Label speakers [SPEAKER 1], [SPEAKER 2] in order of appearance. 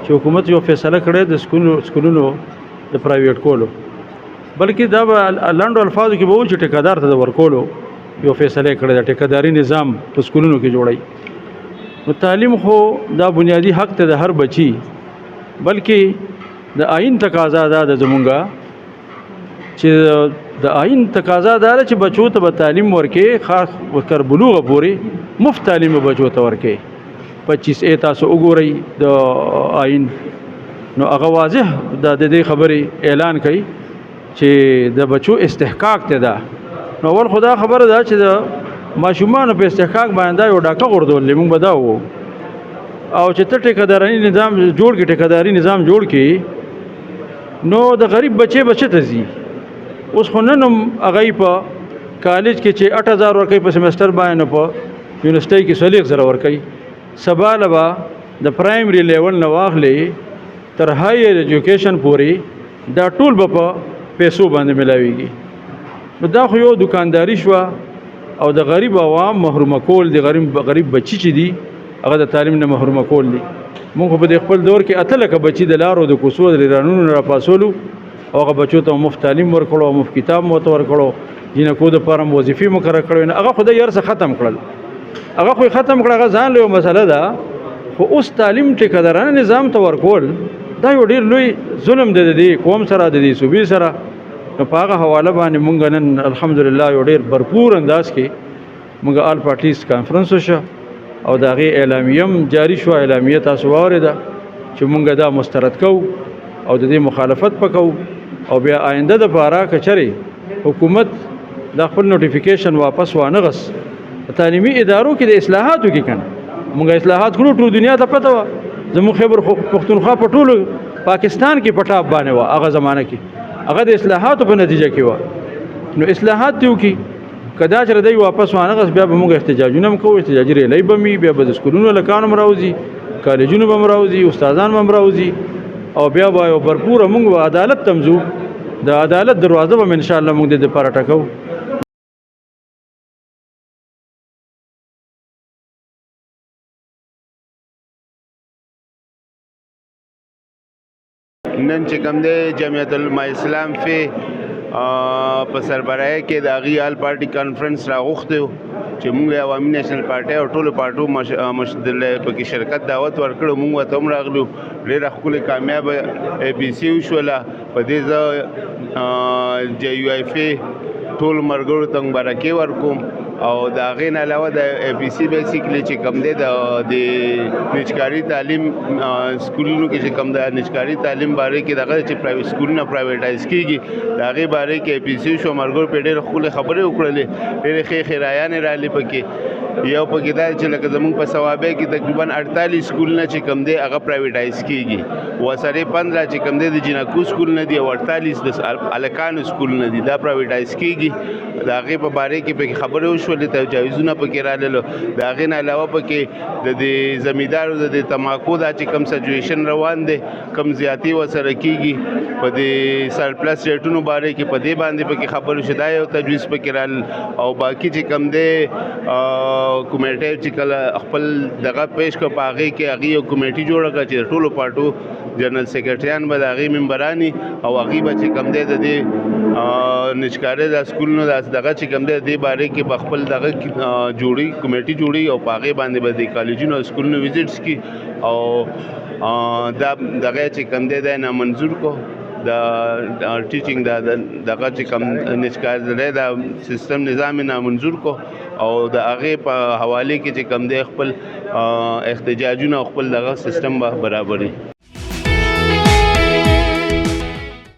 [SPEAKER 1] چې حکومت یو فیصله کړې د سکولونو د پرایویټ کولو، بلکې دا به لاندو الفاظو کې به و چې ټیکادار ته د ورکولو یو فیصله کړې ده، ټیکاداري نظام په سکولونو کې جوړی. نو تعلیم خو دا بنیادی حق ته د هر بچي، بلکې د آئین تقاضا ده د زمونږه چې د آئین تقاضا ده چې بچو ته به تعلیم ورکې، خاص وکر بلوغه پورې مفت تعلیم بچو ته ورکې. 25A تاسو وګورئ د آئین، نو هغه واضح د دې خبرې اعلان کوي چې د بچو استحقاق ته ده. نو ول خدا خبره ده چې د ماشومان په استحقاق باندې یو ډاکه غردول موږ بداو، او چې ته ټیکاداري نظام جوړ کې ټیکاداري نظام جوړ کې، نو د غریب بچه ته زی. اوس خو نن هغه په کالج کې چې 8000 ورکوي په سیمستر باندې، په یونیورسيټي کې 40,000 ورکوي. سبا لبا د پرایمري لیول نه واخلې تر هایر ایجوکیشن پورې دا ټول به په پیسو باندې ملاويږي. نو دا خو یو دکانداري شو او د غریب عوام محروم کول دي. غریب بچی چې دي هغه د تعلیم نه محروم کول دي. موږ په خپل دور کې اته لکه بچی د لارو د کوڅو د رانونو را پاسولو، او هغه بچو ته مفت تعلیم ورکړو، مفت کتاب مو ورکړو، جنکو د پاره وظیفې مقرر کړو. هغه خدای یې څه ختم کړل، هغه خو ختم کړه، هغه ځان له مسله ده. خو اوس تعلیم ټیکادارانه نظام ته ورکول دا یو ډیر لوی ظلم دی د دې قوم سره، د دې صوبې سره. نو په هغه حواله باندې مونږ نن الحمدلله یو ډیر بھرپور انداز کې مونږ آل پارټیز کانفرنس وشو او د هغې اعلامیه جاری شو. اعلامیه تاسو واورېده چې مونږ دا مسترد کوو او د دې مخالفت پکو، او بیا آینده دپاره که چرې حکومت دا خپل نوټیفیکیشن واپس وانغس تعلیمي ادارو کې د اصلاحاتو کې کنه. مونږ اصلاحات کړو، ټول دنیا ته پته وه. زموږ خیبر پښتونخوا په ټولو پاکستان کې پټاپ باندې وه هغه زمانه کې، هغه د اصلاحاتو په نتیجه کې وه. نو اصلاحات دی وکړي، که دا چې دی واپس وانغس بیا به موږ احتجاجونه هم کوو، احتجاجي ریلۍ به وي، بیا به د سکولونو هلکان هم راوځي، کالجونو به هم راوځي، استادان به هم راوځي، او بیا به یو بھرپوره موږ به عدالت تمځو. د عدالت دروازه به انشاءالله موږ د دپاره ټکو.
[SPEAKER 2] نن چې کوم دی جمعیت العلماء اسلام په سربراهۍ کې د هغې آل پارټي کانفرنس راغوښتی و چې موږ عوامي نیشنل پارټۍ او ټولو پارټو پکې شرکت دعوت ورکړو. موږ ورته هم راغلو. ډېره ښکلې کامیابه APC وشوله. په دې زه JUIF ټولو ملګرو ته مبارکۍ ورکوم. او د هغې نه علاوه د APC بیسیکلی چې کوم دی د نجکاري تعلیم سکولونو کې چې کوم د نجکاري تعلیم باره کې دغه چې سکولونه پرایویټایز کېږي د هغې باره کې APC شو. ملګرو پرې ډېرې ښکلې خبرې وکړلې، ډېرې ښې رایانې رالې پکې. یو پکې دا چې لکه زموږ په صوابۍ کې تقریبا 48 سکولونه چې کوم دی هغه پرایویټایز کېږي، وسرې 15 چې کوم دی د جنکو سکولونه دي، او 48 د هلکانو سکولونه دي دا پرایویټایز کېږي. د هغې په باره کې پکې خبرې وشولې، تجاویزونه پکې راللو. د هغې نه علاوه پکې د دې زمیندارو د تماکو دا چې کوم سچویشن روان دی، کوم زیاتي ورسره کېږي په دې سرپلس ریټونو باره کې، په دې باندې پکې خبرې وشوې. دا یو تجویز پکې رالل. او باقي چې کوم دی کمیټه چې کله خپل دغه پیش کړ، په هغې کې هغې یو کمیټي جوړه کړه چې د ټولو پارټو جنرال سیکرټریان به د هغې ممبراني، او هغې به چې کوم دی د دې نجکارۍ د سکولونو دغه چې کوم دی د دې باره کې به خپل دغه جوړي کمیټي جوړي، او په هغې باندې به د کالجونو او سکولونو وزټس کړي. او دا دغه چې کوم دی دا نامنظور کو د ټیچینګ دغه چې کوم نجکارۍ د سیستم نظام نامنظور کو، او د هغې په حوالې کې چې کوم دی خپل احتجاجونه او خپل دغه سیستم به برابري.